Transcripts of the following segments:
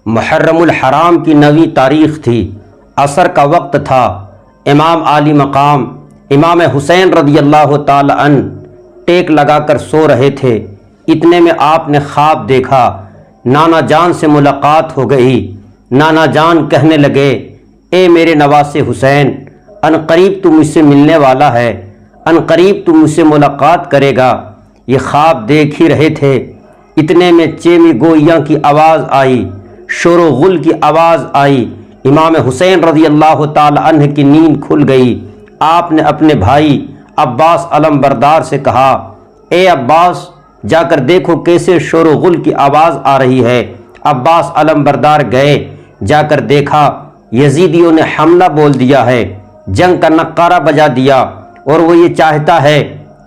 محرم الحرام کی 9ویں تاریخ تھی، عصر کا وقت تھا۔ امام عالی مقام امام حسین رضی اللہ تعالی عنہ ٹیک لگا کر سو رہے تھے۔ اتنے میں آپ نے خواب دیکھا، نانا جان سے ملاقات ہو گئی۔ نانا جان کہنے لگے، اے میرے نواسے حسین، ان قریب تو مجھ سے ملنے والا ہے، ان قریب تو مجھ سے ملاقات کرے گا۔ یہ خواب دیکھ ہی رہے تھے، اتنے میں چیمی گوئیاں کی آواز آئی، شور و غل کی آواز آئی۔ امام حسین رضی اللہ تعالی عنہ کی نیند کھل گئی۔ آپ نے اپنے بھائی عباس علم بردار سے کہا، اے عباس، جا کر دیکھو کیسے شور و غل کی آواز آ رہی ہے۔ عباس علم بردار گئے، جا کر دیکھا یزیدیوں نے حملہ بول دیا ہے، جنگ کا نقارہ بجا دیا اور وہ یہ چاہتا ہے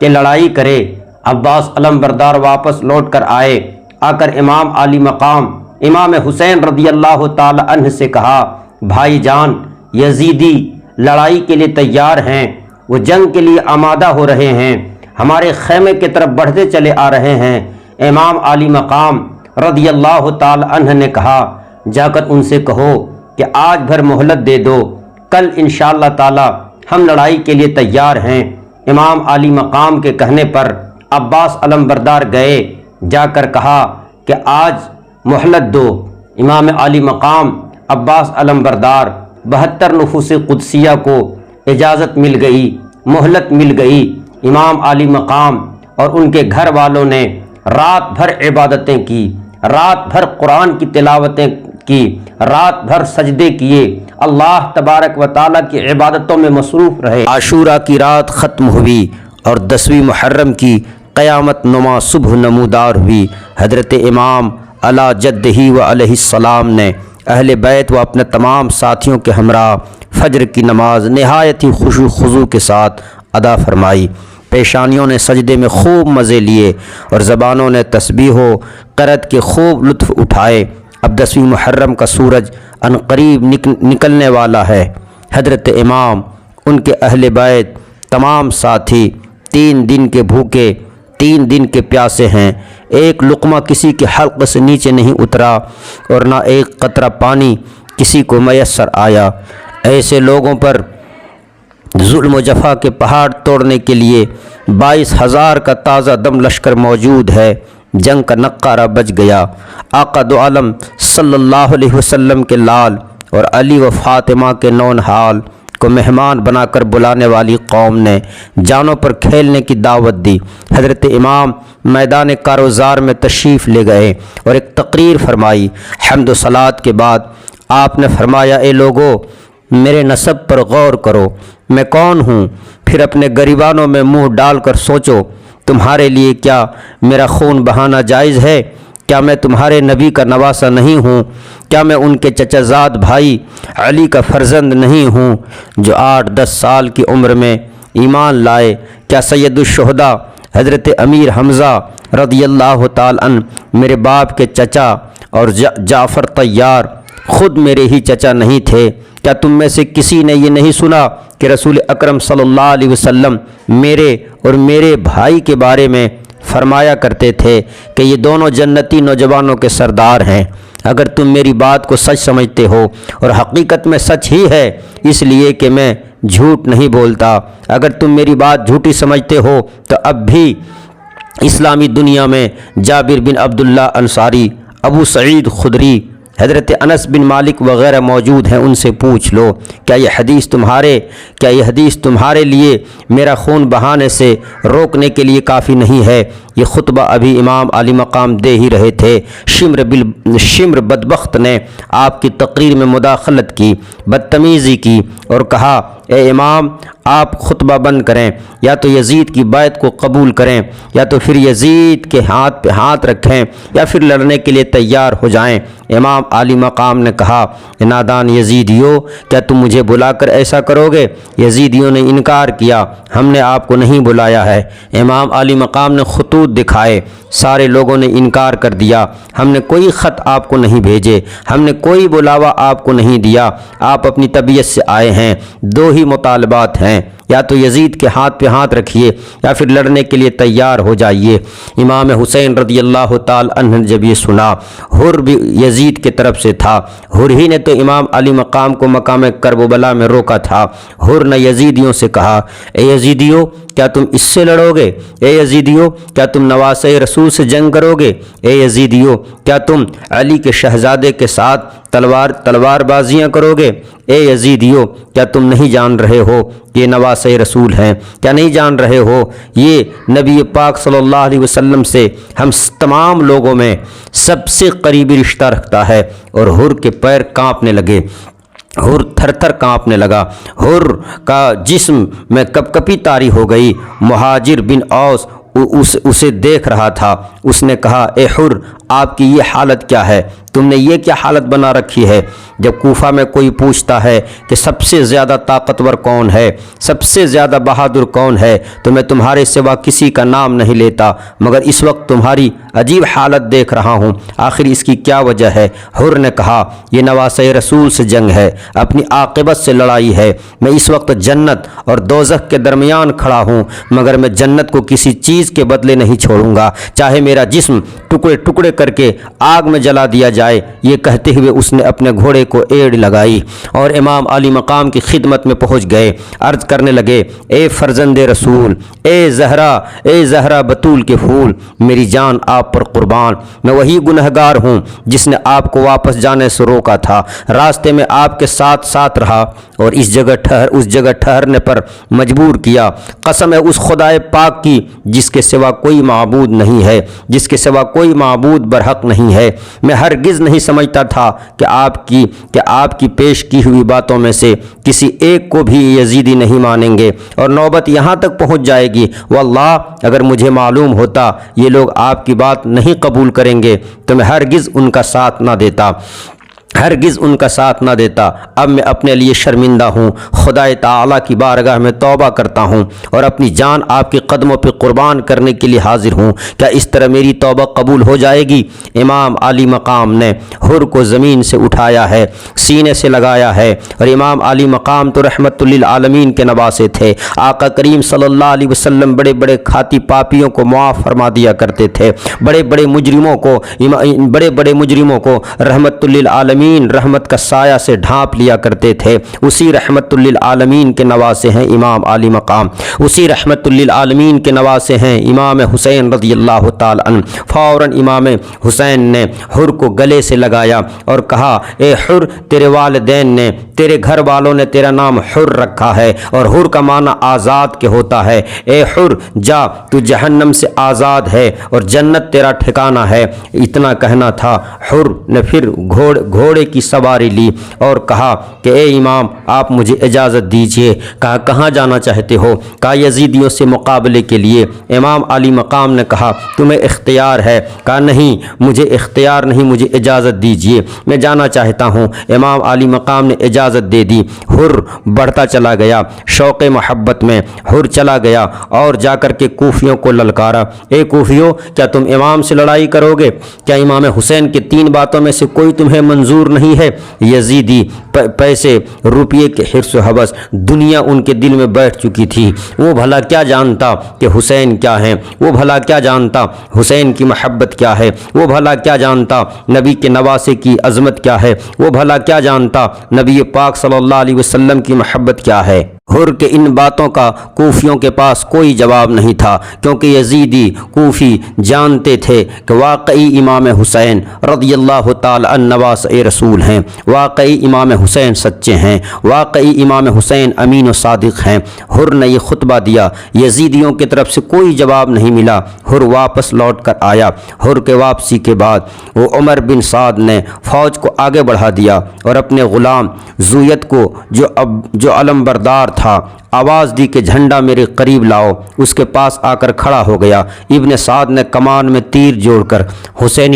کہ لڑائی کرے۔ عباس علم بردار واپس لوٹ کر آئے، آ کر امام عالی مقام امام حسین رضی اللہ تعالی عنہ سے کہا، بھائی جان، یزیدی لڑائی کے لیے تیار ہیں، وہ جنگ کے لیے آمادہ ہو رہے ہیں، ہمارے خیمے کی طرف بڑھتے چلے آ رہے ہیں۔ امام عالی مقام رضی اللہ تعالی عنہ نے کہا، جا کر ان سے کہو کہ آج بھر مہلت دے دو، کل انشاءاللہ تعالی ہم لڑائی کے لیے تیار ہیں۔ امام عالی مقام کے کہنے پر عباس علم بردار گئے، جا کر کہا کہ آج مہلت دو۔ امام عالی مقام عباس علم بردار 72 نفوس قدسیہ کو اجازت مل گئی، مہلت مل گئی۔ امام عالی مقام اور ان کے گھر والوں نے رات بھر عبادتیں کی، رات بھر قرآن کی تلاوتیں کی، رات بھر سجدے کیے، اللہ تبارک و تعالیٰ کی عبادتوں میں مصروف رہے۔ عاشورہ کی رات ختم ہوئی اور 10ویں محرم کی قیامت نما صبح نمودار ہوئی۔ حضرت امام علی جدہ و علیہ السلام نے اہل بیت و اپنے تمام ساتھیوں کے ہمراہ فجر کی نماز نہایت ہی خشوع و خضوع کے ساتھ ادا فرمائی۔ پیشانیوں نے سجدے میں خوب مزے لیے اور زبانوں نے تسبیح و قرأت کے خوب لطف اٹھائے۔ اب 10ویں محرم کا سورج عنقریب نکلنے والا ہے۔ حضرت امام، ان کے اہل بیت، تمام ساتھی 3 دن کے بھوکے، 3 دن کے پیاسے ہیں۔ ایک لقمہ کسی کے حلق سے نیچے نہیں اترا اور نہ ایک قطرہ پانی کسی کو میسر آیا۔ ایسے لوگوں پر ظلم و جفا کے پہاڑ توڑنے کے لیے 22,000 کا تازہ دم لشکر موجود ہے۔ جنگ کا نقارہ بج گیا۔ آقا دو عالم صلی اللہ علیہ وسلم کے لال اور علی و فاطمہ کے نونہال کو مہمان بنا کر بلانے والی قوم نے جانوں پر کھیلنے کی دعوت دی۔ حضرت امام میدان کاروزار میں تشریف لے گئے اور ایک تقریر فرمائی۔ حمد و صلات کے بعد آپ نے فرمایا، اے لوگو، میرے نسب پر غور کرو، میں کون ہوں؟ پھر اپنے گریبانوں میں منہ ڈال کر سوچو، تمہارے لیے کیا میرا خون بہانا جائز ہے؟ کیا میں تمہارے نبی کا نواسہ نہیں ہوں؟ کیا میں ان کے چچا زاد بھائی علی کا فرزند نہیں ہوں جو 8-10 سال کی عمر میں ایمان لائے؟ کیا سید الشہداء حضرت امیر حمزہ رضی اللہ تعالی عنہ میرے باپ کے چچا اور جعفر طیار خود میرے ہی چچا نہیں تھے؟ کیا تم میں سے کسی نے یہ نہیں سنا کہ رسول اکرم صلی اللہ علیہ وسلم میرے اور میرے بھائی کے بارے میں فرمایا کرتے تھے کہ یہ دونوں جنتی نوجوانوں کے سردار ہیں؟ اگر تم میری بات کو سچ سمجھتے ہو، اور حقیقت میں سچ ہی ہے، اس لیے کہ میں جھوٹ نہیں بولتا، اگر تم میری بات جھوٹی سمجھتے ہو تو اب بھی اسلامی دنیا میں جابر بن عبداللہ انصاری، ابو سعید خدری، حضرت انس بن مالک وغیرہ موجود ہیں، ان سے پوچھ لو، کیا یہ حدیث تمہارے لیے میرا خون بہانے سے روکنے کے لیے کافی نہیں ہے؟ یہ خطبہ ابھی امام علی مقام دے ہی رہے تھے۔ شمر بدبخت نے آپ کی تقریر میں مداخلت کی، بدتمیزی کی اور کہا، اے امام، آپ خطبہ بند کریں، یا تو یزید کی بیعت کو قبول کریں، یا تو پھر یزید کے ہاتھ پہ ہاتھ رکھیں، یا پھر لڑنے کے لیے تیار ہو جائیں۔ امام عالی مقام نے کہا، نادان یزیدیو، کیا تم مجھے بلا کر ایسا کرو گے؟ یزیدیوں نے انکار کیا، ہم نے آپ کو نہیں بلایا ہے۔ امام عالی مقام نے خطوط دکھائے، سارے لوگوں نے انکار کر دیا، ہم نے کوئی خط آپ کو نہیں بھیجے، ہم نے کوئی بلاوا آپ کو نہیں دیا، آپ اپنی طبیعت سے آئے ہیں۔ دو ہی مطالبات ہیں، یا تو یزید کے ہاتھ پہ ہاتھ رکھیے یا پھر لڑنے کے لیے تیار ہو جائیے۔ امام حسین رضی اللہ تعالی عنہ نے جب یہ سنا، حر بھی یزید کی طرف سے تھا، حر ہی نے تو امام علی مقام کو مقام کربلا میں روکا تھا۔ حر نے یزیدیوں سے کہا، اے یزیدیو کیا تم اس سے لڑو گے؟ اے یزیدیو کیا تم نواسۂ رسول سے جنگ کرو گے؟ اے یزیدیو کیا تم علی کے شہزادے کے ساتھ تلوار بازیاں کرو گے؟ اے یزیدیو کیا تم نہیں جان رہے ہو یہ نواسۂ رسول ہیں؟ کیا نہیں جان رہے ہو یہ نبی پاک صلی اللہ علیہ وسلم سے ہم تمام لوگوں میں سب سے قریبی رشتہ رکھتا ہے؟ اور حر کے پیر کانپنے لگے، حر تھر تھر کانپنے لگا، حر کا جسم میں کپکپی طاری ہو گئی۔ مہاجر بن اوس اسے دیکھ رہا تھا، اس نے کہا، اے حر آپ کی یہ حالت کیا ہے؟ تم نے یہ کیا حالت بنا رکھی ہے؟ جب کوفہ میں کوئی پوچھتا ہے کہ سب سے زیادہ طاقتور کون ہے، سب سے زیادہ بہادر کون ہے، تو میں تمہارے سوا کسی کا نام نہیں لیتا، مگر اس وقت تمہاری عجیب حالت دیکھ رہا ہوں، آخر اس کی کیا وجہ ہے؟ حر نے کہا، یہ نواسۂ رسول سے جنگ ہے، اپنی عاقبت سے لڑائی ہے۔ میں اس وقت جنت اور دوزخ کے درمیان کھڑا ہوں، مگر میں جنت کو کسی چیز کے بدلے نہیں چھوڑوں گا، چاہے میرا جسم ٹکڑے ٹکڑے کر کے آگ میں جلا دیا جائے۔ یہ کہتے ہوئے اس نے اپنے گھوڑے کو ایڑ لگائی اور امام علی مقام کی خدمت میں پہنچ گئے۔ عرض کرنے لگے، اے فرزند رسول، اے زہرا بطول کے پھول، میری جان آپ پر قربان، میں وہی گنہگار ہوں جس نے آپ کو واپس جانے سے روکا تھا، راستے میں آپ کے ساتھ ساتھ رہا اور اس جگہ ٹھہرنے پر مجبور کیا۔ قسم ہے اس خدائے پاک کی جس کے سوا کوئی معبود نہیں ہے، جس کے سوا کوئی معبود برحق نہیں ہے، میں ہرگز نہیں سمجھتا تھا کہ آپ کی پیش کی ہوئی باتوں میں سے کسی ایک کو بھی یزیدی نہیں مانیں گے، اور نوبت یہاں تک پہنچ جائے گی۔ واللہ اگر مجھے معلوم ہوتا یہ لوگ آپ کی بات نہیں قبول کریں گے تو میں ہرگز ان کا ساتھ نہ دیتا، اب میں اپنے لیے شرمندہ ہوں، خدائے تعالیٰ کی بارگاہ میں توبہ کرتا ہوں اور اپنی جان آپ کے قدموں پہ قربان کرنے کے لیے حاضر ہوں، کیا اس طرح میری توبہ قبول ہو جائے گی؟ امام علی مقام نے حر کو زمین سے اٹھایا ہے، سینے سے لگایا ہے، اور امام علی مقام تو رحمت للعالمین کے نواسے تھے۔ آقا کریم صلی اللہ علیہ وسلم بڑے بڑے کھاتی پاپیوں کو معاف فرما دیا کرتے تھے، بڑے بڑے مجرموں کو رحمت للعالمین رحمت کا سایہ سے ڈھانپ لیا کرتے تھے۔ اسی رحمت للعالمین کے نواسے ہیں امام علی مقام، اسی رحمت للعالمین کے نواسے ہیں امام حسین رضی اللہ تعالی عنہ۔ فوراً امام حسین نے حر کو گلے سے لگایا اور کہا، اے حر، تیرے والدین نے، تیرے گھر والوں نے تیرا نام حر رکھا ہے، اور حر کا معنی آزاد کے ہوتا ہے۔ اے حر، جا، تو جہنم سے آزاد ہے اور جنت تیرا ٹھکانہ ہے۔ اتنا کہنا تھا، حر نے پھر گھوڑے کی سواری لی اور کہا کہ اے امام، آپ مجھے اجازت دیجیے۔ کہا، کہاں جانا چاہتے ہو؟ کہا، یزیدیوں سے مقابلے کے لیے۔ امام علی مقام نے کہا، تمہیں اختیار ہے؟ کہا، نہیں، مجھے اختیار نہیں، مجھے اجازت دیجیے، میں جانا چاہتا ہوں۔ امام علی مقام نے اجازت دے دی۔ حر بڑھتا چلا گیا، شوق محبت میں حر چلا گیا اور جا کر کے کوفیوں کو للکارا، اے کوفیوں، کیا تم امام سے لڑائی کرو گے؟ کیا امام حسین کی 3 باتوں میں سے کوئی تمہیں منظور نہیں ہے؟ یزیدی، پیسے، روپیے کے حرص و حوث، دنیا ان کے دل میں بیٹھ چکی تھی۔ وہ بھلا کیا جانتا کہ حسین کیا ہے، وہ بھلا کیا جانتا حسین کی محبت کیا ہے، وہ بھلا کیا جانتا نبی کے نواسے کی عظمت کیا ہے، وہ بھلا کیا جانتا نبی پاک صلی اللہ علیہ وسلم کی محبت کیا ہے۔ حر کے ان باتوں کا کوفیوں کے پاس کوئی جواب نہیں تھا، کیونکہ یزیدی کوفی جانتے تھے کہ واقعی امام حسین رضی اللہ تعالی عنہ نواسۂ رسول ہیں، واقعی امام حسین سچے ہیں، واقعی امام حسین امین و صادق ہیں۔ حر نے یہ خطبہ دیا، یزیدیوں کی طرف سے کوئی جواب نہیں ملا۔ حر واپس لوٹ کر آیا۔ حر کے واپسی کے بعد وہ عمر بن سعد نے فوج کو آگے بڑھا دیا اور اپنے غلام زویت کو جو علم بردار تھا آواز دی کہ جھنڈا میرے قریب لاؤ۔ اس کے پاس آ کر کھڑا ہو گیا۔ ابن سعد نے کمان میں تیر جوڑ کر حسین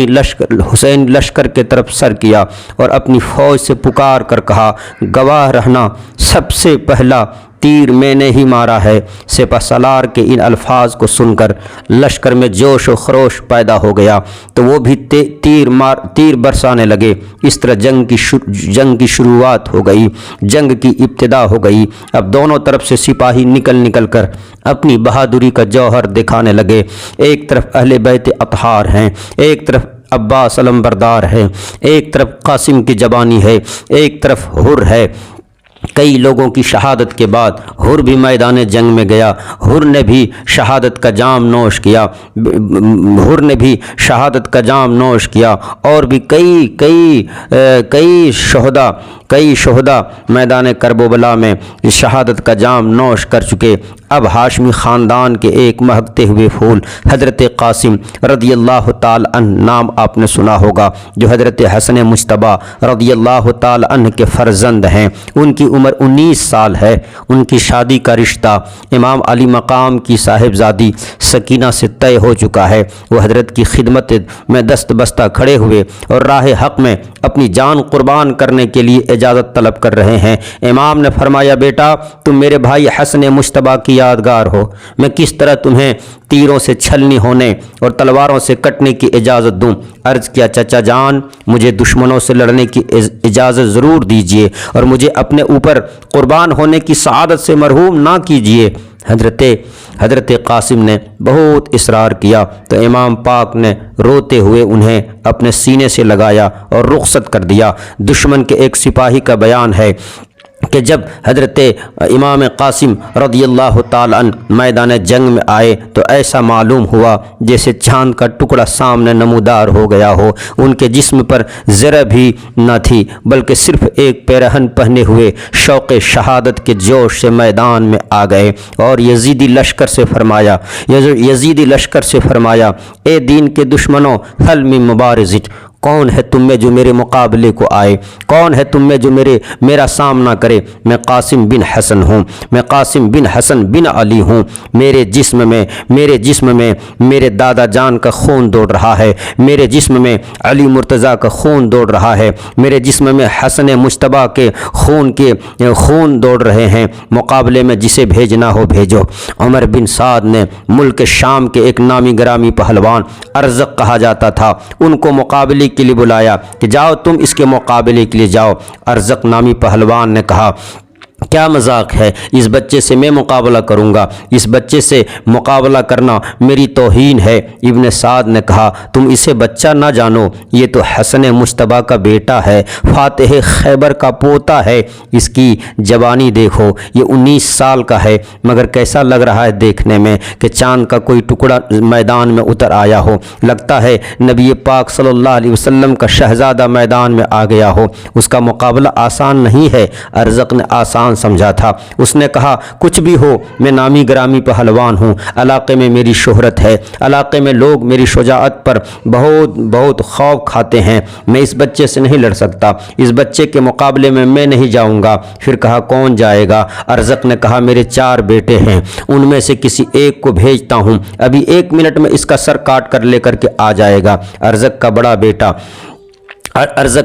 لشکر کے طرف سر کیا اور اپنی فوج سے پکار کر کہا، گواہ رہنا، سب سے پہلا تیر میں نے ہی مارا ہے۔ سپہ سالار کے ان الفاظ کو سن کر لشکر میں جوش و خروش پیدا ہو گیا تو وہ بھی تیر برسانے لگے۔ اس طرح جنگ کی شروعات ہو گئی، جنگ کی ابتدا ہو گئی۔ اب دونوں طرف سے سپاہی نکل کر اپنی بہادری کا جوہر دکھانے لگے۔ ایک طرف اہل بیت اطہار ہیں، ایک طرف عباس علمبردار ہے، ایک طرف قاسم کی جبانی ہے، ایک طرف حر ہے۔ کئی لوگوں کی شہادت کے بعد حر بھی میدان جنگ میں گیا، حر نے بھی شہادت کا جام نوش کیا، اور بھی کئی شہداء میدان کربلا میں شہادت کا جام نوش کر چکے۔ اب ہاشمی خاندان کے ایک مہکتے ہوئے پھول حضرت قاسم رضی اللہ تعالی عنہ، نام آپ نے سنا ہوگا، جو حضرت حسن مجتبیٰ رضی اللہ تعالی عنہ کے فرزند ہیں۔ ان کی عمر 19 سال ہے۔ ان کی شادی کا رشتہ امام علی مقام کی صاحبزادی سکینہ سے طے ہو چکا ہے۔ وہ حضرت کی خدمت میں دست بستہ کھڑے ہوئے اور راہ حق میں اپنی جان قربان کرنے کے لیے اجازت طلب کر رہے ہیں۔ امام نے فرمایا، بیٹا تم میرے بھائی حسن مجتبیٰ کی یادگار ہو، میں کس طرح تمہیں تیروں سے چھلنی ہونے اور تلواروں سے کٹنے کی اجازت دوں؟ عرض کیا، چچا جان مجھے دشمنوں سے لڑنے کی اجازت ضرور دیجیے اور مجھے اپنے اوپر قربان ہونے کی سعادت سے محروم نہ کیجیے۔ حضرت قاسم نے بہت اصرار کیا تو امام پاک نے روتے ہوئے انہیں اپنے سینے سے لگایا اور رخصت کر دیا۔ دشمن کے ایک سپاہی کا بیان ہے کہ جب حضرت امام قاسم رضی اللہ تعالی عنہ میدان جنگ میں آئے تو ایسا معلوم ہوا جیسے چاند کا ٹکڑا سامنے نمودار ہو گیا ہو۔ ان کے جسم پر ذرا بھی نہ تھی، بلکہ صرف ایک پیرہن پہنے ہوئے شوق شہادت کے جوش سے میدان میں آ گئے اور یزیدی لشکر سے فرمایا، اے دین کے دشمنوں، حل من مبارزت، کون ہے تم میں جو میرے مقابلے کو آئے؟ کون ہے تم میں جو میرا سامنا کرے؟ میں قاسم بن حسن ہوں، میں قاسم بن حسن بن علی ہوں۔ میرے جسم میں میرے دادا جان کا خون دوڑ رہا ہے، میرے جسم میں علی مرتضیٰ کا خون دوڑ رہا ہے، میرے جسم میں حسن مجتبیٰ کے خون دوڑ رہے ہیں۔ مقابلے میں جسے بھیجنا ہو بھیجو۔ عمر بن سعد نے ملک شام کے ایک نامی گرامی پہلوان ارزق کہا جاتا تھا، ان کو مقابلے کے لیے بلایا کہ جاؤ تم اس کے مقابلے کے لیے جاؤ۔ ارزق نامی پہلوان نے کہا، کیا مذاق ہے، اس بچے سے میں مقابلہ کروں گا؟ اس بچے سے مقابلہ کرنا میری توہین ہے۔ ابن سعد نے کہا، تم اسے بچہ نہ جانو، یہ تو حسن مجتبیٰ کا بیٹا ہے، فاتح خیبر کا پوتا ہے۔ اس کی جوانی دیکھو، یہ 19 سال کا ہے، مگر کیسا لگ رہا ہے دیکھنے میں کہ چاند کا کوئی ٹکڑا میدان میں اتر آیا ہو۔ لگتا ہے نبی پاک صلی اللہ علیہ وسلم کا شہزادہ میدان میں آ گیا ہو۔ اس کا مقابلہ آسان نہیں ہے۔ ارزق نے آسان سمجھا تھا۔ اس نے کہا، کچھ بھی ہو، میں نامی گرامی پہلوان ہوں، علاقے میں میری شہرت ہے، علاقے میں لوگ میری شجاعت پر بہت خوف کھاتے ہیں، میں اس بچے سے نہیں لڑ سکتا، اس بچے کے مقابلے میں میں نہیں جاؤں گا۔ پھر کہا، کون جائے گا؟ ارزق نے کہا، میرے 4 بیٹے ہیں، ان میں سے کسی ایک کو بھیجتا ہوں، ابھی 1 منٹ میں اس کا سر کاٹ کر لے کر کے آ جائے گا۔ ارزق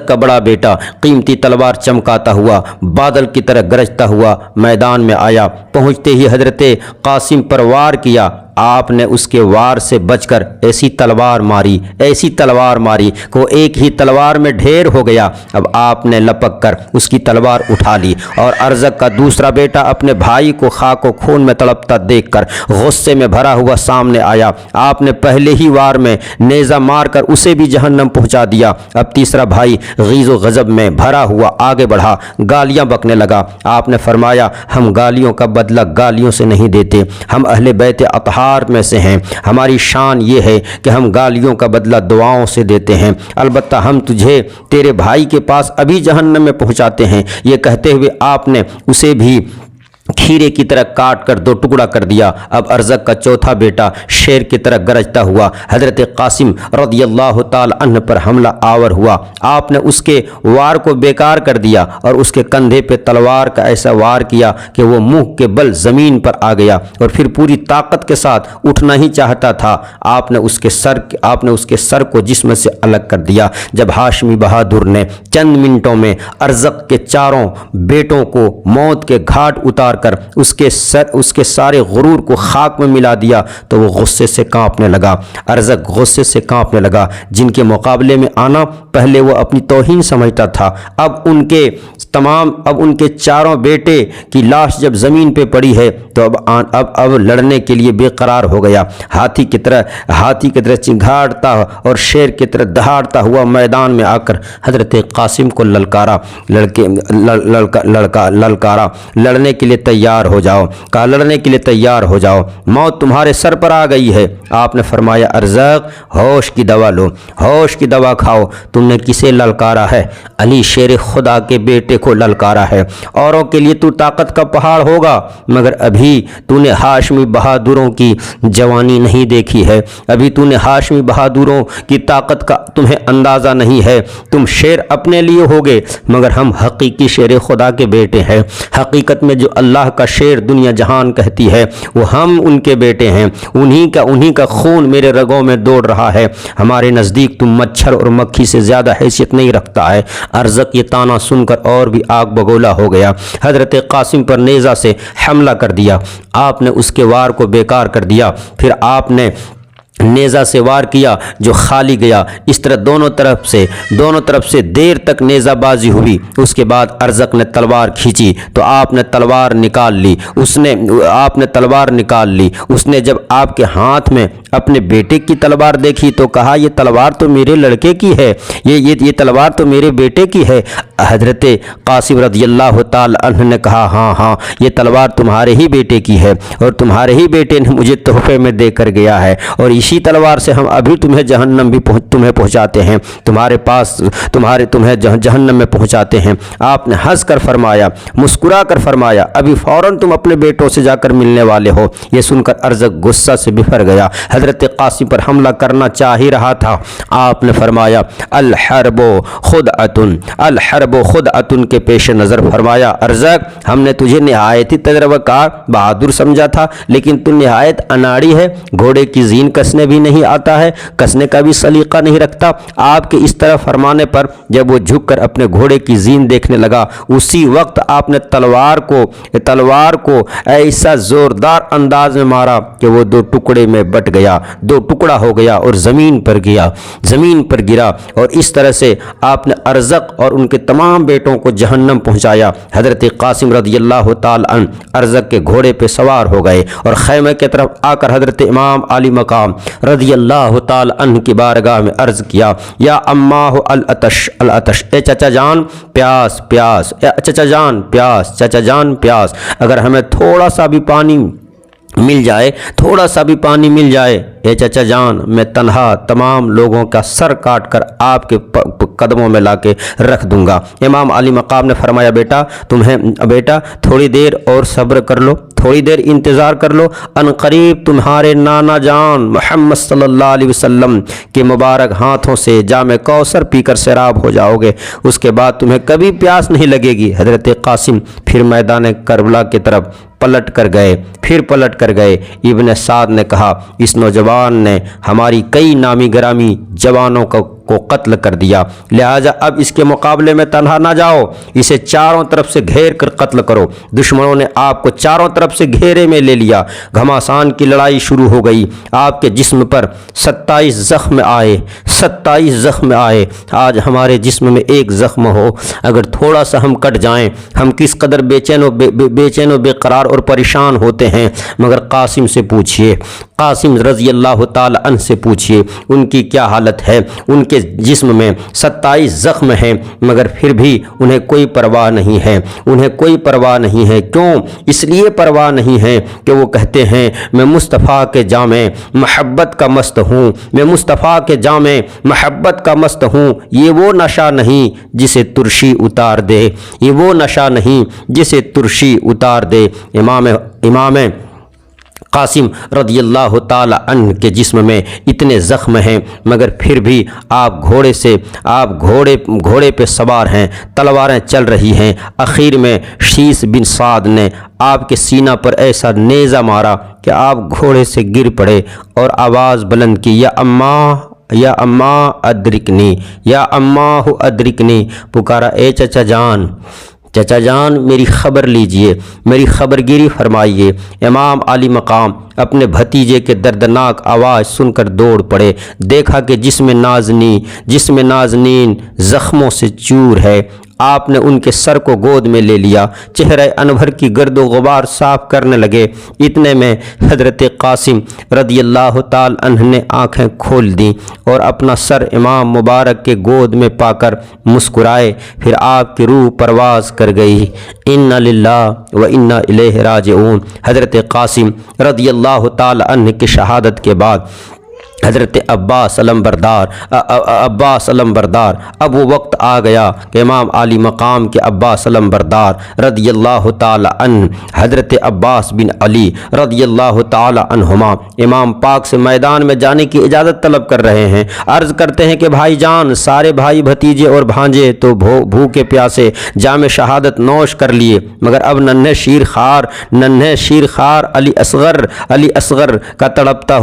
کا بڑا بیٹا قیمتی تلوار چمکاتا ہوا بادل کی طرح گرجتا ہوا میدان میں آیا۔ پہنچتے ہی حضرت قاسم پر وار کیا۔ آپ نے اس کے وار سے بچ کر ایسی تلوار ماری کہ وہ ایک ہی تلوار میں ڈھیر ہو گیا۔ اب آپ نے لپک کر اس کی تلوار اٹھا لی اور ارزق کا دوسرا بیٹا اپنے بھائی کو خاک و خون میں تڑپتا دیکھ کر غصے میں بھرا ہوا سامنے آیا۔ آپ نے پہلے ہی وار میں نیزہ مار کر اسے بھی جہنم پہنچا دیا۔ اب تیسرا بھائی غیظ و غضب میں بھرا ہوا آگے بڑھا، گالیاں بکنے لگا۔ آپ نے فرمایا، ہم گالیوں کا بدلہ گالیوں سے نہیں دیتے، ہم اہل بیت اطہار میں سے ہیں، ہماری شان یہ ہے کہ ہم گالیوں کا بدلہ دعاؤں سے دیتے ہیں، البتہ ہم تجھے تیرے بھائی کے پاس ابھی جہنم میں پہنچاتے ہیں۔ یہ کہتے ہوئے آپ نے اسے بھی کھیرے کی طرح کاٹ کر 2 ٹکڑا کر دیا۔ اب ارزق کا چوتھا بیٹا شیر کی طرح گرجتا ہوا حضرت قاسم رضی اللہ تعالی عنہ پر حملہ آور ہوا۔ آپ نے اس کے وار کو بیکار کر دیا اور اس کے کندھے پہ تلوار کا ایسا وار کیا کہ وہ منہ کے بل زمین پر آ گیا اور پھر پوری طاقت کے ساتھ اٹھنا ہی چاہتا تھا۔ آپ نے اس کے سر کو جسم سے الگ کر دیا۔ جب ہاشمی بہادر نے چند منٹوں میں ارزق کے 4 بیٹوں کو موت کے گھاٹ اتار کر کر اس کے سارے غرور کو خاک میں ملا دیا تو وہ غصے سے کانپنے لگا۔ ارزق غصے سے کانپنے لگا۔ جن کے مقابلے میں آنا پہلے وہ اپنی توہین سمجھتا تھا، اب ان کے چاروں بیٹے کی لاش جب زمین پہ پڑی ہے تو اب لڑنے کے لیے بے قرار ہو گیا۔ ہاتھی کی طرح چنگھاڑتا اور شیر کی طرح دہاڑتا ہوا میدان میں آ کر حضرت قاسم کو للکارا، لڑنے کے لیے تیار ہو جاؤ، کہا لڑنے کے لیے تیار ہو جاؤ، موت تمہارے سر پر آ گئی ہے۔ آپ نے فرمایا ارزق ہوش کی دوا لو، ہوش کی دوا کھاؤ۔ تم نے کسے للکارا ہے؟ علی شیر خدا کے بیٹے کو للکارا ہے۔ اوروں کے لیے تو طاقت کا پہاڑ ہوگا مگر ابھی تو نے ہاشمی بہادروں کی جوانی نہیں دیکھی ہے، ابھی تو نے ہاشمی بہادروں کی طاقت کا تمہیں اندازہ نہیں ہے۔ تم شیر اپنے لیے ہوگے مگر ہم حقیقی شیر خدا کے بیٹے ہیں۔ حقیقت میں جو اللہ کا شیر دنیا جہان کہتی ہے وہ ہم ان کے بیٹے ہیں، انہی کا خون میرے رگوں میں دوڑ رہا ہے۔ ہمارے نزدیک تم مچھر اور مکھی سے زیادہ حیثیت نہیں رکھتا ہے۔ ارزق یہ تانا سن کر اور بھی آگ بگولا ہو گیا، حضرت قاسم پر نیزہ سے حملہ کر دیا۔ آپ نے اس کے وار کو بیکار کر دیا، پھر آپ نے نیزہ سے وار کیا جو خالی گیا۔ اس طرح دونوں طرف سے دیر تک نیزہ بازی ہوئی۔ اس کے بعد ارزق نے تلوار کھینچی تو آپ نے تلوار نکال لی۔ اس نے جب آپ کے ہاتھ میں اپنے بیٹے کی تلوار دیکھی تو کہا یہ تلوار تو میرے لڑکے کی ہے، یہ تلوار تو میرے بیٹے کی ہے۔ حضرت قاسم رضی اللہ تعالی عنہ نے کہا ہاں یہ تلوار تمہارے ہی بیٹے کی ہے اور تمہارے ہی بیٹے نے مجھے تحفے میں دے کر گیا ہے، اور اسی تلوار سے ہم ابھی تمہیں جہنم بھی تمہیں پہنچاتے ہیں، تمہیں جہنم میں پہنچاتے ہیں۔ آپ نے ہنس کر فرمایا، مسکرا کر فرمایا ابھی فوراً تم اپنے بیٹوں سے جا کر ملنے والے ہو۔ یہ سن کر ارزق غصہ سے بفر گیا، حضرت قاسم پر حملہ کرنا چاہ ہی رہا تھا۔ آپ نے فرمایا الحرب خدعۃ کے پیش نظر فرمایا ارزق ہم نے تجھے نہایت ہی تجربہ کار بہادر سمجھا تھا، لیکن تو نہایت اناڑی ہے، گھوڑے کی زین کسنے بھی نہیں آتا ہے، کسنے کا بھی سلیقہ نہیں رکھتا۔ آپ کے اس طرح فرمانے پر جب وہ جھک کر اپنے گھوڑے کی زین دیکھنے لگا اسی وقت آپ نے تلوار کو ایسا زوردار انداز میں مارا کہ وہ دو ٹکڑا ہو گیا اور زمین پر گرا، اور اس طرح سے آپ نے ارزق اور ان کے تمام بیٹوں کو جہنم پہنچایا۔ حضرت قاسم رضی اللہ تعالی عنہ ارزق کے گھوڑے پہ سوار ہو گئے اور خیمے کی طرف آ کر حضرت امام علی مقام رضی اللہ تعالی عنہ کی بارگاہ میں عرض کیا یا اماہ العطش، اے چچا جان پیاس، اے چچا جان پیاس، اگر ہمیں تھوڑا سا بھی پانی مل جائے اے چچا جان میں تنہا تمام لوگوں کا سر کاٹ کر آپ کے قدموں میں لا کے رکھ دوں گا۔ امام علی مقام نے فرمایا بیٹا تھوڑی دیر اور صبر کر لو، تھوڑی دیر انتظار کر لو، ان قریب تمہارے نانا جان محمد صلی اللہ علیہ وسلم کے مبارک ہاتھوں سے جام کوثر پی کر سیراب ہو جاؤ گے، اس کے بعد تمہیں کبھی پیاس نہیں لگے گی۔ حضرت قاسم پھر میدان کربلا کی طرف پلٹ کر گئے۔ ابن سعد نے کہا اس نوجوان نے ہماری کئی نامی گرامی جوانوں کو قتل کر دیا، لہٰذا اب اس کے مقابلے میں تنہا نہ جاؤ، اسے چاروں طرف سے گھیر کر قتل کرو۔ دشمنوں نے آپ کو چاروں طرف سے گھیرے میں لے لیا، گھماسان کی لڑائی شروع ہو گئی۔ آپ کے جسم پر 27 زخم آئے۔ آج ہمارے جسم میں ایک زخم ہو، اگر تھوڑا سا ہم کٹ جائیں ہم کس قدر بے چین و بے قرار اور پریشان ہوتے ہیں، مگر قاسم سے پوچھئے، قاسم رضی اللہ تعالی عنہ سے پوچھئے ان کی کیا حالت ہے۔ ان کے جسم میں 27 زخم ہیں مگر پھر بھی انہیں کوئی پرواہ نہیں ہے۔ کیوں؟ اس لیے پرواہ نہیں ہے کہ وہ کہتے ہیں میں مصطفیٰ کے جام محبت کا مست ہوں، یہ وہ نشہ نہیں جسے ترشی اتار دے۔ امام قاسم رضی اللہ تعالی عنہ کے جسم میں اتنے زخم ہیں مگر پھر بھی آپ گھوڑے پہ سوار ہیں، تلواریں چل رہی ہیں۔ اخیر میں شیس بن سعد نے آپ کے سینہ پر ایسا نیزہ مارا کہ آپ گھوڑے سے گر پڑے اور آواز بلند کی یا اماں ادرکنی، پکارا اے چچا چچا جان میری خبر لیجئے، میری خبرگیری فرمائیے۔ امام عالی مقام اپنے بھتیجے کے دردناک آواز سن کر دوڑ پڑے۔ دیکھا کہ جسم نازنین زخموں سے چور ہے۔ آپ نے ان کے سر کو گود میں لے لیا، چہرہ انور کی گرد و غبار صاف کرنے لگے۔ اتنے میں حضرت قاسم رضی اللہ تعالی عنہ نے آنکھیں کھول دیں اور اپنا سر امام مبارک کے گود میں پا کر مسکرائے۔ پھر آپ کی روح پرواز کر گئی۔ انا للہ و انا الیہ راجعون۔ حضرت قاسم رضی اللہ تعالی عنہ کی شہادت کے بعد حضرت عباس علمبردار اب وہ وقت آ گیا کہ امام عالی مقام کے عباس علمبردار رضی اللہ تعالی عنہ حضرت عباس بن علی رضی اللہ تعالی عنہما امام پاک سے میدان میں جانے کی اجازت طلب کر رہے ہیں۔ عرض کرتے ہیں کہ بھائی جان، سارے بھائی بھتیجے اور بھانجے تو بھوکے پیاسے جام شہادت نوش کر لیے، مگر اب ننھے شیر خار علی اصغر کا تڑپتا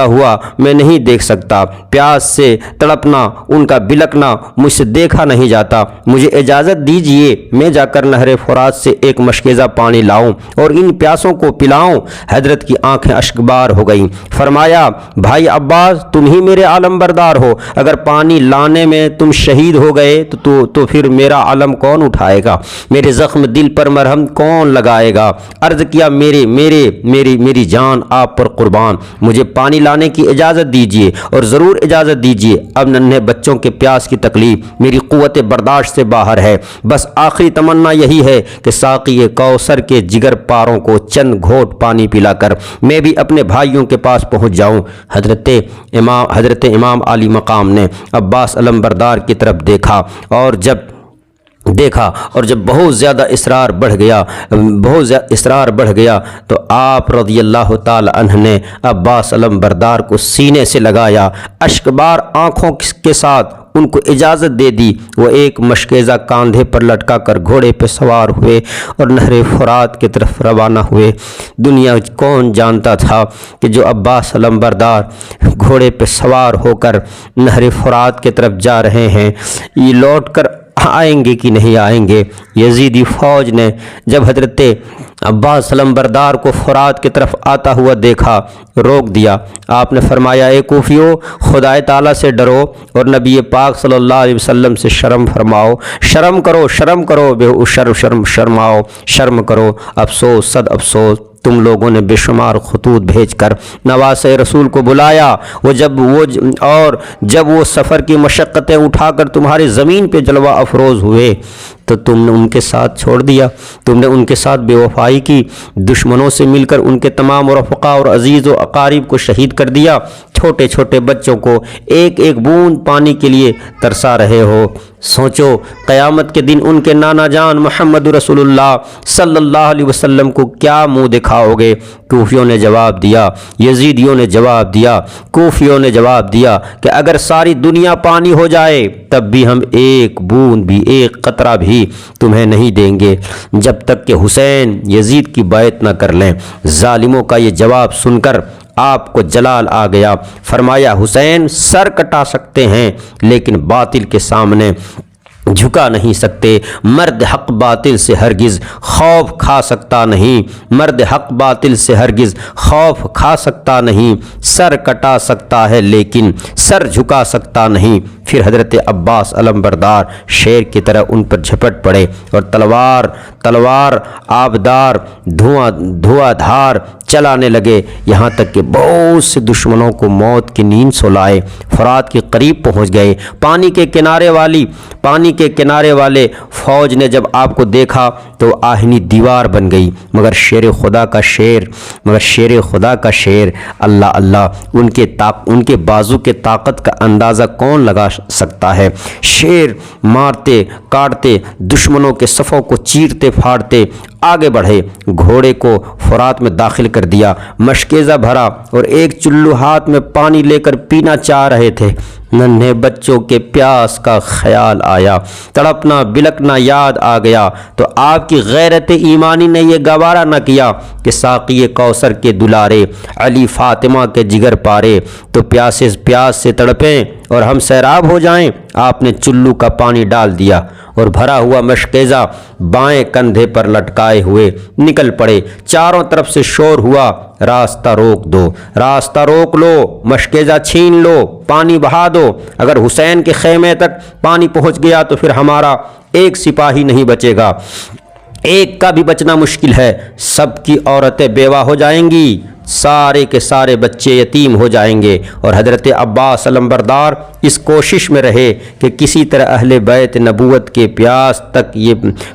ہوا میں نہیں دیکھ سکتا۔ پیاس سے تڑپنا، ان کا بلکنا مجھ سے دیکھا نہیں جاتا۔ مجھے اجازت دیجئے میں جا کر نہر فرات سے ایک مشکیزہ پانی لاؤں اور ان پیاسوں کو پلاؤں۔ حضرت کی آنکھیں اشکبار ہو گئیں۔ فرمایا، بھائی عباس، تم ہی میرے عالم بردار ہو، اگر پانی لانے میں تم شہید ہو گئے تو پھر میرا علم کون اٹھائے گا؟ میرے زخم دل پر مرہم کون لگائے گا؟ عرض کیا، میری جان آپ پر قربان، مجھے پانی لانے کی اجازت دیجیے اور ضرور اجازت دیجیے۔ اب ننھے بچوں کے پیاس کی تکلیف میری قوت برداشت سے باہر ہے۔ بس آخری تمنا یہی ہے کہ ساقی کوثر کے جگر پاروں کو چند گھونٹ پانی پلا کر میں بھی اپنے بھائیوں کے پاس پہنچ جاؤں۔ حضرت امام عالی مقام نے عباس علمبردار کی طرف دیکھا اور جب بہت زیادہ اسرار بڑھ گیا تو آپ رضی اللہ تعالی عنہ نے عباس علمبردار کو سینے سے لگایا، اشکبار آنکھوں کے ساتھ ان کو اجازت دے دی۔ وہ ایک مشکیزہ کاندھے پر لٹکا کر گھوڑے پہ سوار ہوئے اور نہر فرات کی طرف روانہ ہوئے۔ دنیا کون جانتا تھا کہ جو عباس علمبردار گھوڑے پہ سوار ہو کر نہر فرات کی طرف جا رہے ہیں، یہ لوٹ کر آئیں گے کہ نہیں آئیں گے۔ یزیدی فوج نے جب حضرت عباس علمبردار کو فرات کی طرف آتا ہوا دیکھا، روک دیا۔ آپ نے فرمایا، اے کوفیو، خدا تعالیٰ سے ڈرو اور نبی پاک صلی اللہ علیہ وسلم سے شرم فرماؤ۔ شرم کرو شرماؤ، شرم کرو۔ افسوس، صد افسوس، تم لوگوں نے بے شمار خطوط بھیج کر نواز رسول کو بلایا، جب وہ سفر کی مشقتیں اٹھا کر تمہاری زمین پہ جلوہ افروز ہوئے تو تم نے ان کے ساتھ چھوڑ دیا، تم نے ان کے ساتھ بے وفائی کی، دشمنوں سے مل کر ان کے تمام رفقا اور عزیز و اقارب کو شہید کر دیا، چھوٹے چھوٹے بچوں کو ایک ایک بوند پانی کے لیے ترسا رہے ہو۔ سوچو، قیامت کے دن ان کے نانا جان محمد رسول اللہ صلی اللہ علیہ وسلم کو کیا منہ دکھاؤ گے؟ کوفیوں نے جواب دیا، یزیدیوں نے جواب دیا، کوفیوں نے جواب دیا کہ اگر ساری دنیا پانی ہو جائے تب بھی ہم ایک بوند بھی، ایک قطرہ بھی تمہیں نہیں دیں گے جب تک کہ حسین یزید کی بیعت نہ کر لیں۔ ظالموں کا یہ جواب سن کر آپ کو جلال آ گیا۔ فرمایا، حسین سر کٹا سکتے ہیں لیکن باطل کے سامنے جھکا نہیں سکتے۔ مرد حق باطل سے ہرگز خوف کھا سکتا نہیں، مرد حق باطل سے ہرگز خوف کھا سکتا نہیں۔ سر کٹا سکتا ہے لیکن سر جھکا سکتا نہیں۔ پھر حضرت عباس علمبردار شیر کی طرح ان پر جھپٹ پڑے اور تلوار آبدار دھواں دھار چلانے لگے، یہاں تک کہ بہت سے دشمنوں کو موت کی نیند سلائے۔ فرات کے قریب پہنچ گئے۔ پانی کے کنارے والے فوج نے جب آپ کو دیکھا تو آہنی دیوار بن گئی، مگر شیر خدا کا شیر اللہ اللہ، ان کے بازو کے طاقت کا اندازہ کون لگا سکتا ہے؟ شیر مارتے کاٹتے دشمنوں کے صفوں کو چیرتے پھاڑتے آگے بڑھے، گھوڑے کو فرات میں داخل کر دیا، مشکیزہ بھرا اور ایک چلو ہاتھ میں پانی لے کر پینا چاہ رہے تھے۔ ننھے بچوں کے پیاس کا خیال آیا، تڑپنا بلکنا یاد آ گیا تو آپ کی غیرت ایمانی نے یہ گوارا نہ کیا کہ ساقی کوثر کے دلارے علی فاطمہ کے جگر پارے تو پیاس سے تڑپیں اور ہم سیراب ہو جائیں۔ آپ نے چلو کا پانی ڈال دیا اور بھرا ہوا مشکیزہ بائیں کندھے پر لٹکائے ہوئے نکل پڑے۔ چاروں طرف سے شور ہوا، راستہ روک دو، راستہ روک لو، مشکیزہ چھین لو، پانی بہا دو۔ اگر حسین کے خیمے تک پانی پہنچ گیا تو پھر ہمارا ایک سپاہی نہیں بچے گا، ایک کا بھی بچنا مشکل ہے۔ سب کی عورتیں بیوہ ہو جائیں گی، سارے کے سارے بچے یتیم ہو جائیں گے۔ اور حضرت عباس علمبردار اس کوشش میں رہے کہ کسی طرح اہل بیت نبوت کے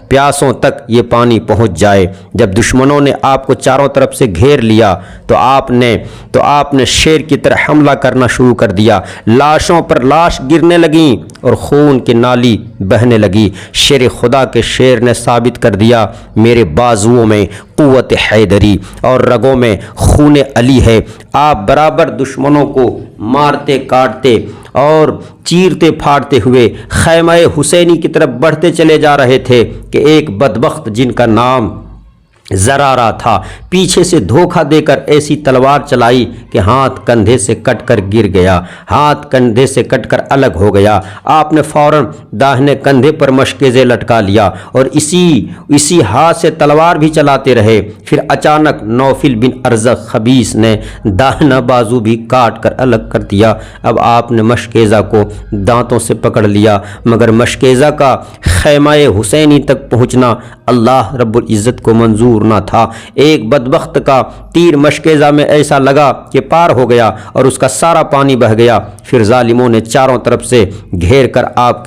پیاسوں تک یہ پانی پہنچ جائے۔ جب دشمنوں نے آپ کو چاروں طرف سے گھیر لیا تو آپ نے شیر کی طرح حملہ کرنا شروع کر دیا۔ لاشوں پر لاش گرنے لگیں اور خون کی نالی بہنے لگی۔ شیر خدا کے شیر نے ثابت کر دیا، میرے بازوؤں میں قوت حیدری اور رگوں میں خون علی ہے۔ آپ برابر دشمنوں کو مارتے کاٹتے اور چیرتے پھاڑتے ہوئے خیمہ حسینی کی طرف بڑھتے چلے جا رہے تھے کہ ایک بدبخت جن کا نام زرارہ تھا پیچھے سے دھوکہ دے کر ایسی تلوار چلائی کہ ہاتھ کندھے سے کٹ کر گر گیا، ہاتھ کندھے سے کٹ کر الگ ہو گیا۔ آپ نے فوراً داہنے کندھے پر مشکیزے لٹکا لیا اور اسی ہاتھ سے تلوار بھی چلاتے رہے۔ پھر اچانک نوفل بن ارزق خبیث نے داہنا بازو بھی کاٹ کر الگ کر دیا۔ اب آپ نے مشکیزہ کو دانتوں سے پکڑ لیا، مگر مشکیزہ کا خیمہ حسینی تک پہنچنا اللہ رب العزت کو منظور نہ تھا۔ ایک بدبخت کا تیر مشکیزہ میں ایسا لگا کہ پار ہو گیا اور اس کا سارا پانی بہہ گیا۔ پھر ظالموں نے چاروں طرف سے گھیر کر آپ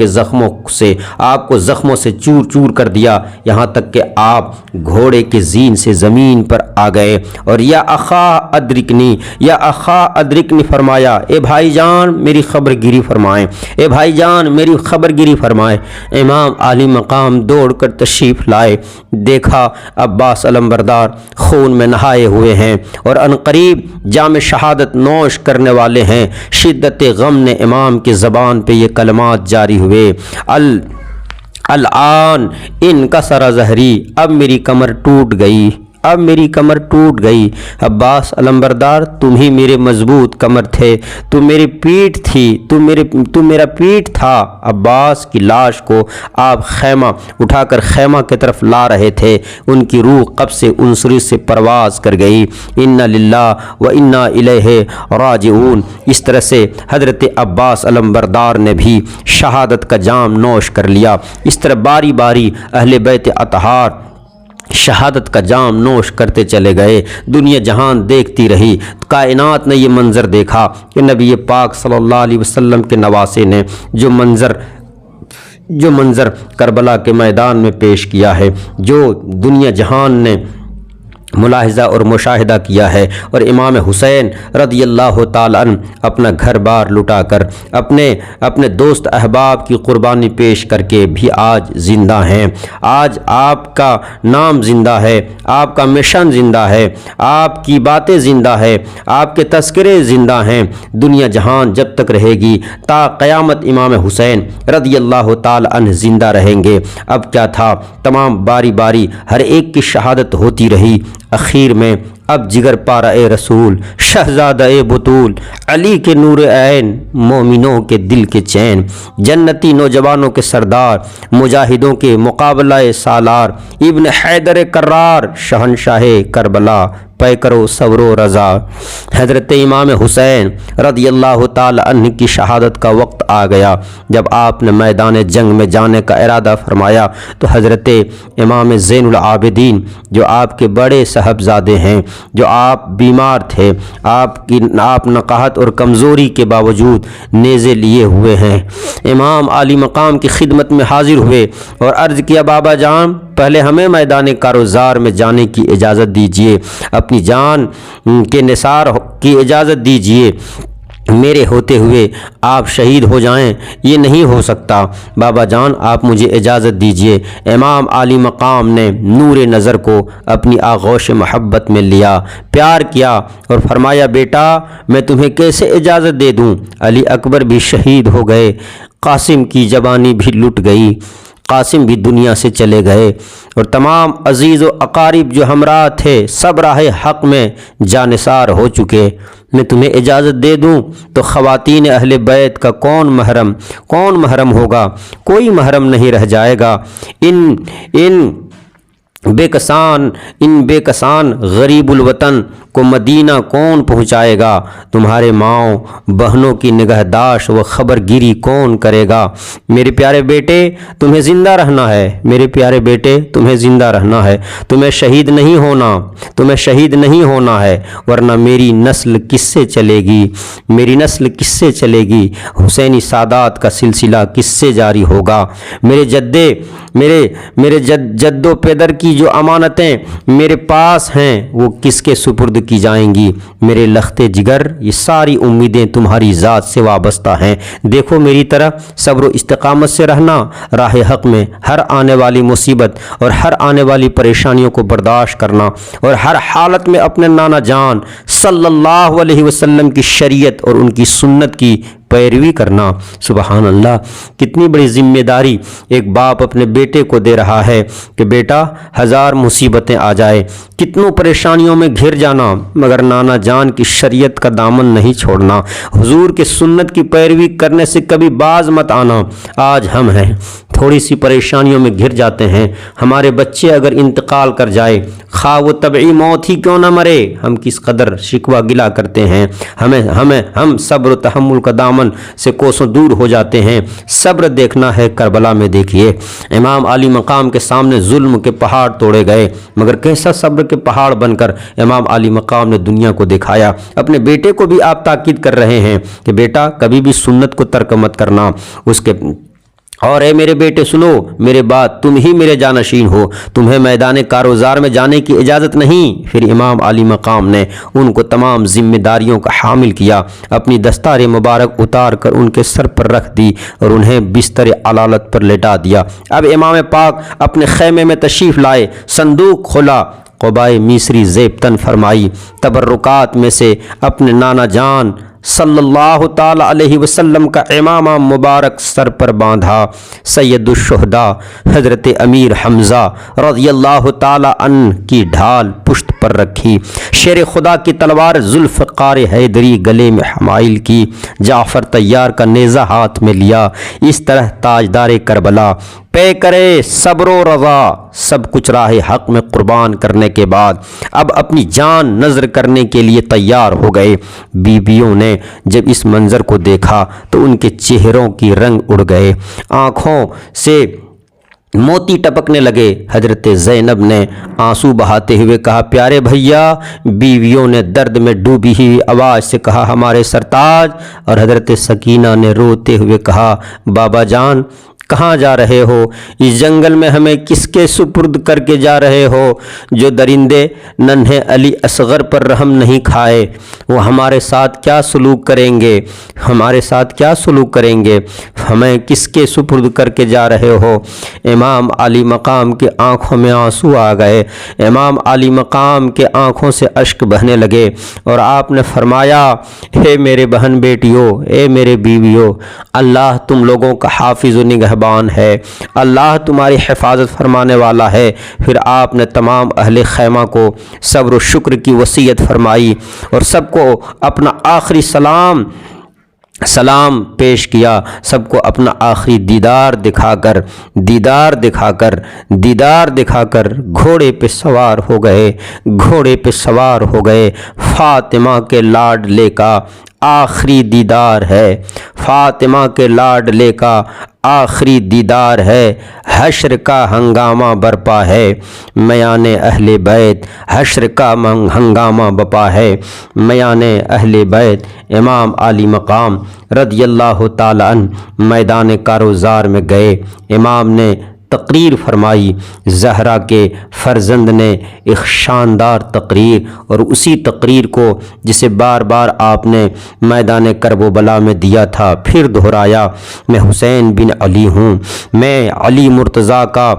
کو زخموں سے چور چور کر دیا، یہاں تک کہ آپ گھوڑے کے زین سے زمین پر آ گئے اور یا اخا ادرکنی فرمایا، اے بھائی جان میری خبر گیری فرمائیں، اے بھائی جان میری خبر گیری فرمائیں۔ امام عالی مقام دوڑ کر تشریف لائے، دیکھا عباس علمبردار خون میں نہائے ہوئے ہیں اور عنقریب جام شہادت نوش کرنے والے ہیں۔ شدت غم نے امام کی زبان پہ یہ کلمات جاری ہوئے، الآن ان کا سرا زہری، اب میری کمر ٹوٹ گئی، اب میری کمر ٹوٹ گئی۔ عباس علمبردار تم ہی میرے مضبوط کمر تھے، تم میری پیٹھ تھی، تم میرا پیٹھ تھا۔ عباس کی لاش کو آپ خیمہ اٹھا کر خیمہ کی طرف لا رہے تھے، ان کی روح قبض سے انصری سے پرواز کر گئی۔ انا للہ و انا الیہ راجعون۔ اس طرح سے حضرت عباس علمبردار نے بھی شہادت کا جام نوش کر لیا۔ اس طرح باری باری اہل بیت اطہار شہادت کا جام نوش کرتے چلے گئے۔ دنیا جہان دیکھتی رہی، کائنات نے یہ منظر دیکھا کہ نبی پاک صلی اللہ علیہ وسلم کے نواسے نے جو منظر کربلا کے میدان میں پیش کیا ہے، جو دنیا جہان نے ملاحظہ اور مشاہدہ کیا ہے، اور امام حسین رضی اللہ تعالیٰ عنہ اپنا گھر بار لٹا کر اپنے دوست احباب کی قربانی پیش کر کے بھی آج زندہ ہیں۔ آج آپ کا نام زندہ ہے، آپ کا مشن زندہ ہے، آپ کی باتیں زندہ ہے، آپ کے تذکرے زندہ ہیں۔ دنیا جہان جب تک رہے گی تا قیامت امام حسین رضی اللہ تعالیٰ عنہ زندہ رہیں گے۔ اب کیا تھا، تمام باری باری ہر ایک کی شہادت ہوتی رہی۔ اخیر میں اب جگر پارہ رسول، شہزادہ بطول، علی کے نور عین، مومنوں کے دل کے چین، جنتی نوجوانوں کے سردار، مجاہدوں کے مقابلہ سالار، ابن حیدر کرار، شہنشاہ کربلا، پے کرو صبر و رضا، حضرت امام حسین رضی اللہ تعالی عنہ کی شہادت کا وقت آ گیا۔ جب آپ نے میدان جنگ میں جانے کا ارادہ فرمایا تو حضرت امام زین العابدین جو آپ کے بڑے صاحبزادے ہیں، جو آپ بیمار تھے، آپ نقاہت اور کمزوری کے باوجود نیزے لیے ہوئے ہیں، امام عالی مقام کی خدمت میں حاضر ہوئے اور عرض کیا، بابا جان پہلے ہمیں میدان کاروزار میں جانے کی اجازت دیجیے، اپنی جان کے نثار کی اجازت دیجیے، میرے ہوتے ہوئے آپ شہید ہو جائیں یہ نہیں ہو سکتا، بابا جان آپ مجھے اجازت دیجیے۔ امام عالی مقام نے نور نظر کو اپنی آغوش محبت میں لیا، پیار کیا اور فرمایا، بیٹا میں تمہیں کیسے اجازت دے دوں، علی اکبر بھی شہید ہو گئے، قاسم کی جوانی بھی لٹ گئی، قاسم بھی دنیا سے چلے گئے اور تمام عزیز و اقارب جو ہمراہ تھے سب راہ حق میں جانثار ہو چکے۔ میں تمہیں اجازت دے دوں تو خواتین اہل بیت کا کون محرم ہوگا؟ کوئی محرم نہیں رہ جائے گا۔ ان بے کسان غریب الوطن کو مدینہ کون پہنچائے گا؟ تمہارے ماؤں بہنوں کی نگہداشت و خبر گیری کون کرے گا؟ میرے پیارے بیٹے تمہیں زندہ رہنا ہے، میرے پیارے بیٹے تمہیں زندہ رہنا ہے، تمہیں شہید نہیں ہونا ہے، ورنہ میری نسل کس سے چلے گی؟ حسینی سادات کا سلسلہ کس سے جاری ہوگا؟ میرے جد و پدر کی جو امانتیں میرے پاس ہیں وہ کس کے سپرد کی جائیں گی؟ میرے لخت جگر یہ ساری امیدیں تمہاری ذات سے وابستہ ہیں۔ دیکھو میری طرف صبر و استقامت سے رہنا، راہ حق میں ہر آنے والی مصیبت اور ہر آنے والی پریشانیوں کو برداشت کرنا اور ہر حالت میں اپنے نانا جان صلی اللہ علیہ وسلم کی شریعت اور ان کی سنت کی پیروی کرنا۔ سبحان اللہ، کتنی بڑی ذمہ داری ایک باپ اپنے بیٹے کو دے رہا ہے کہ بیٹا ہزار مصیبتیں آ جائے، کتنوں پریشانیوں میں گھر جانا، مگر نانا جان کی شریعت کا دامن نہیں چھوڑنا، حضور کے سنت کی پیروی کرنے سے کبھی باز مت آنا۔ آج ہم ہیں تھوڑی سی پریشانیوں میں گھر جاتے ہیں، ہمارے بچے اگر انتقال کر جائے، خواہ وہ طبعی موت ہی کیوں نہ مرے، ہم کس قدر شکوہ گلا کرتے ہیں، ہم صبر و تحمل کا دامن سے کوسوں دور ہو جاتے ہیں۔ صبر دیکھنا ہے کربلا میں، دیکھیے امام علی مقام کے سامنے ظلم کے پہاڑ توڑے گئے، مگر کیسا صبر کے پہاڑ بن کر امام علی مقام نے دنیا کو دکھایا۔ اپنے بیٹے کو بھی آپ تاکید کر رہے ہیں کہ بیٹا کبھی بھی سنت کو ترک مت کرنا، اور اے میرے بیٹے سنو میرے بات، تم ہی میرے جانشین ہو، تمہیں میدان کاروزار میں جانے کی اجازت نہیں۔ پھر امام علی مقام نے ان کو تمام ذمہ داریوں کا حامل کیا، اپنی دستار مبارک اتار کر ان کے سر پر رکھ دی اور انہیں بستر علالت پر لٹا دیا۔ اب امام پاک اپنے خیمے میں تشریف لائے، صندوق کھولا، قبائے میسری زیب تن فرمائی، تبرکات میں سے اپنے نانا جان صلی اللہ تعالی علیہ وسلم کا امامہ مبارک سر پر باندھا، سید الشہداء حضرت امیر حمزہ رضی اللہ تعالی عنہ کی ڈھال پشت پر رکھی، شیر خدا کی تلوار ذوالفقار حیدری گلے میں حمائل کی، جعفر طیار کا نیزہ ہاتھ میں لیا، اس طرح تاجدار کربلا پے کرے صبر و رضا سب کچھ راہ حق میں قربان کرنے کے بعد اب اپنی جان نذر کرنے کے لیے تیار ہو گئے۔ بیویوں نے جب اس منظر کو دیکھا تو ان کے چہروں کی رنگ اڑ گئے، آنکھوں سے موتی ٹپکنے لگے۔ حضرت زینب نے آنسو بہاتے ہوئے کہا، پیارے بھیا۔ بیویوں نے درد میں ڈوبی ہوئی آواز سے کہا، ہمارے سرتاج۔ اور حضرت سکینہ نے روتے ہوئے کہا، بابا جان کہاں جا رہے ہو؟ اس جنگل میں ہمیں کس کے سپرد کر کے جا رہے ہو؟ جو درندے ننھے علی اصغر پر رحم نہیں کھائے وہ ہمارے ساتھ کیا سلوک کریں گے؟ ہمیں کس کے سپرد کر کے جا رہے ہو؟ امام علی مقام کے آنکھوں میں آنسو آ گئے، امام علی مقام کے آنکھوں سے اشک بہنے لگے اور آپ نے فرمایا، اے میرے بہن بیٹیوں، اے میرے بیویوں، اللہ تم لوگوں کا حافظ و نگہبان ہے، اللہ تمہاری حفاظت فرمانے والا ہے۔ پھر آپ نے تمام اہل خیمہ کو صبر و شکر کی وصیت فرمائی اور سب کو اپنا آخری سلام پیش کیا، سب کو اپنا آخری دیدار دکھا کر گھوڑے پہ سوار ہو گئے۔ فاطمہ کے لاڈلے کا آخری دیدار ہے، فاطمہ کے لاڈلے کا آخری دیدار ہے، حشر کا ہنگامہ برپا ہے، میان اہل بیت حشر کا ہنگامہ بپا ہے، میان اہل بیت۔ امام علی مقام رضی اللہ تعالی عنہ میدان کاروزار میں گئے، امام نے تقریر فرمائی، زہرا کے فرزند نے ایک شاندار تقریر، اور اسی تقریر کو جسے بار بار آپ نے میدان کرب و بلا میں دیا تھا پھر دہرایا، میں حسین بن علی ہوں، میں علی مرتضیٰ کا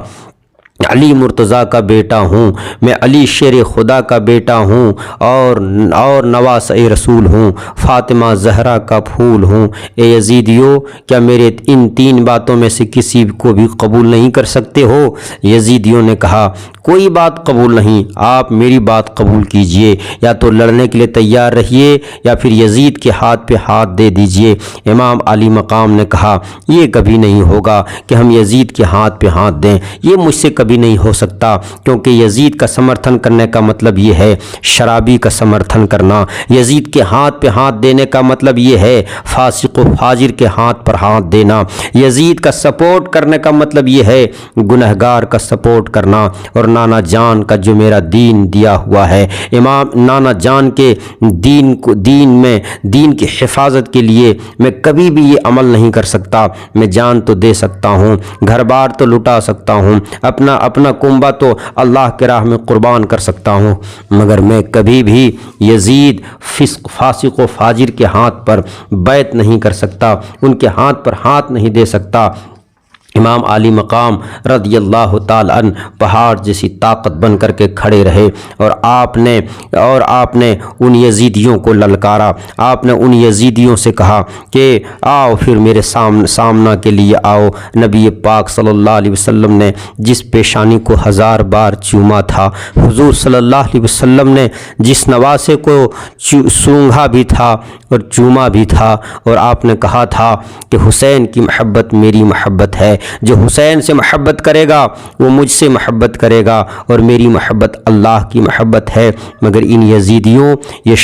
علی مرتضیٰ کا بیٹا ہوں، میں علی شیر خدا کا بیٹا ہوں اور نواسۂ رسول ہوں، فاطمہ زہرا کا پھول ہوں۔ اے یزیدیو، کیا میرے ان 3 باتوں میں سے کسی کو بھی قبول نہیں کر سکتے ہو؟ یزیدیوں نے کہا کوئی بات قبول نہیں، آپ میری بات قبول کیجئے، یا تو لڑنے کے لیے تیار رہیے یا پھر یزید کے ہاتھ پہ ہاتھ دے دیجئے۔ امام علی مقام نے کہا یہ کبھی نہیں ہوگا کہ ہم یزید کے ہاتھ پہ ہاتھ دیں، یہ مجھ سے کبھی نہیں ہو سکتا، کیونکہ یزید کا سمرتھن کرنے کا مطلب یہ ہے شرابی کا سمرتھن کرنا، یزید کے ہاتھ پہ ہاتھ دینے کا مطلب یہ ہے فاسق و فاجر کے ہاتھ پر ہاتھ دینا، یزید کا سپورٹ کرنے کا مطلب یہ ہے گنہگار کا سپورٹ کرنا، اور نانا جان کا جو میرا دین دیا ہوا ہے، امام نانا جان کے دین کی حفاظت کے لیے میں کبھی بھی یہ عمل نہیں کر سکتا۔ میں جان تو دے سکتا ہوں، گھر بار تو لٹا سکتا ہوں، اپنا کنبہ تو اللہ کے راہ میں قربان کر سکتا ہوں، مگر میں کبھی بھی یزید فاسق و فاجر کے ہاتھ پر بیعت نہیں کر سکتا، ان کے ہاتھ پر ہاتھ نہیں دے سکتا۔ امام علی مقام رضی اللہ تعالیٰ عنہ پہاڑ جیسی طاقت بن کر کے کھڑے رہے، اور آپ نے ان یزیدیوں کو للکارا، آپ نے ان یزیدیوں سے کہا کہ آؤ پھر میرے سامنا کے لیے آؤ۔ نبی پاک صلی اللہ علیہ وسلم نے جس پیشانی کو 1000 بار چوما تھا، حضور صلی اللہ علیہ وسلم نے جس نواسے کو سونگھا بھی تھا اور چوما بھی تھا، اور آپ نے کہا تھا کہ حسین کی محبت میری محبت ہے، جو حسین سے محبت کرے گا وہ مجھ سے محبت کرے گا، اور میری محبت اللہ کی محبت ہے۔ مگر ان یزیدیوں یہ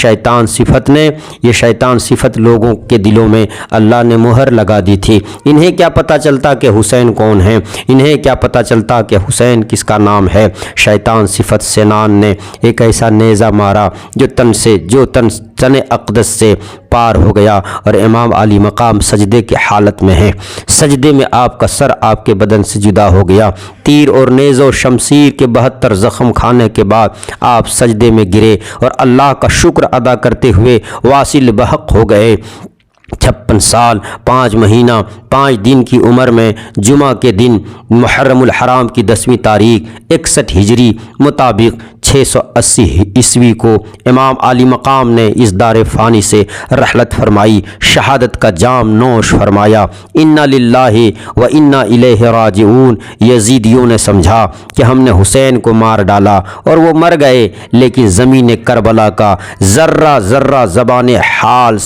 شیطان صفت لوگوں کے دلوں میں اللہ نے مہر لگا دی تھی۔ انہیں کیا پتہ چلتا کہ حسین کون ہے، انہیں کیا پتہ چلتا کہ حسین کس کا نام ہے۔ شیطان صفت سنان نے ایک ایسا نیزہ مارا جو تن اقدس سے پار ہو گیا، اور امام علی مقام سجدے کی حالت میں ہیں۔ سجدے میں آپ کا سر آپ کے بدن سے جدا ہو گیا، تیر اور نیز و شمشیر کے 72 زخم کھانے کے بعد آپ سجدے میں گرے اور اللہ کا شکر ادا کرتے ہوئے واصل بحق ہو گئے۔ 56 سال 5 مہینہ 5 دن کی عمر میں جمعہ کے دن محرم الحرام کی 10ویں تاریخ 61 ہجری مطابق 680 عیسوی کو امام علی مقام نے اس دار فانی سے رحلت فرمائی، شہادت کا جام نوش فرمایا۔ انا للہ و انا الیہ راجعون۔ یزیدیوں نے سمجھا کہ ہم نے حسین کو مار ڈالا اور وہ مر گئے، لیکن زمین کربلا کا ذرہ ذرہ زبان حال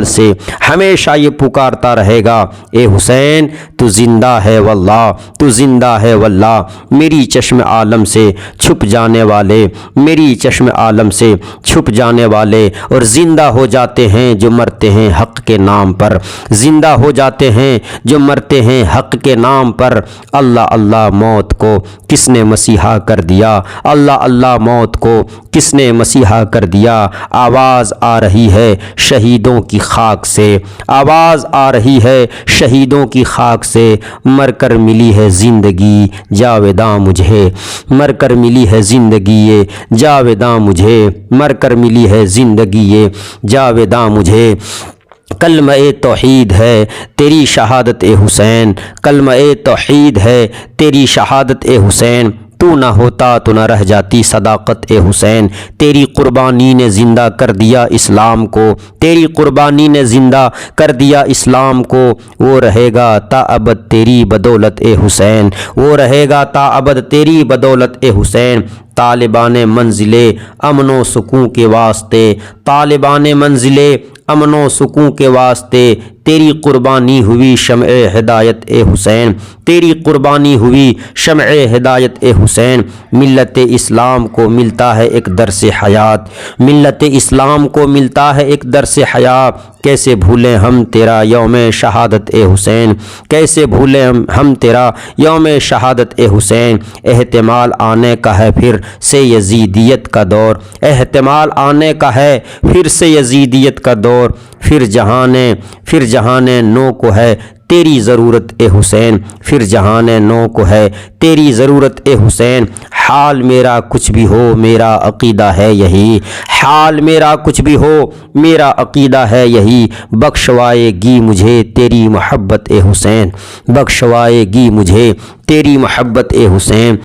سے ہمیشہ یہ پکارتا رہے گا، اے حسین تو زندہ ہے واللہ، تو زندہ ہے واللہ۔ میری چشم عالم سے چھپ جانے والے، میری چشم عالم سے چھپ جانے والے اور زندہ ہو جاتے ہیں جو مرتے ہیں حق کے نام پر، زندہ ہو جاتے ہیں جو مرتے ہیں حق کے نام پر۔ اللہ اللہ موت کو کس نے مسیحا کر دیا، اللہ اللہ موت کو کس نے مسیحا کر دیا۔ آواز آ رہی ہے شہیدوں کی خاک سے، آواز آ رہی ہے شہیدوں کی خاک سے، مر کر ملی ہے زندگی جاویداں مجھے، مر کر ملی ہے زندگی یہ جاویداں مجھے، مر کر ملی ہے زندگی یہ جاویداں مجھے۔ کلمہ توحید ہے تیری شہادت اے حسین، کلمہ توحید ہے تیری شہادت اے حسین، تو نہ ہوتا تو نہ رہ جاتی صداقت اے حسین۔ تیری قربانی نے زندہ کر دیا اسلام کو، تیری قربانی نے زندہ کر دیا اسلام کو، وہ رہے گا تا ابد تیری بدولت اے حسین، وہ رہے گا تا ابد تیری بدولت اے حسین۔ طالبان منزل امن و سکون کے واسطے، طالبان منزل امن و سکون کے واسطے، تیری قربانی ہوئی شمع ہدایت اے حسین، تیری قربانی ہوئی شمع ہدایت اے حسین۔ ملت اسلام کو ملتا ہے ایک درس حیات، ملت اسلام کو ملتا ہے ایک درس حیات۔ کیسے بھولیں ہم تیرا یوم شہادت اے حسین، کیسے بھولیں ہم تیرا یوم شہادت اے حسین۔ احتمال آنے کا ہے پھر سے یزیدیت کا دور، احتمال آنے کا ہے پھر سے یزیدیت کا دور، پھر جہان نو کو ہے تیری ضرورت اے حسین، پھر جہان نو کو ہے تیری ضرورت اے حسین۔ حال میرا کچھ بھی ہو میرا عقیدہ ہے یہی، حال میرا کچھ بھی ہو میرا عقیدہ ہے یہی، بخشوائے گی مجھے تیری محبت اے حسین، بخشوائے گی مجھے تیری محبت اے حسین۔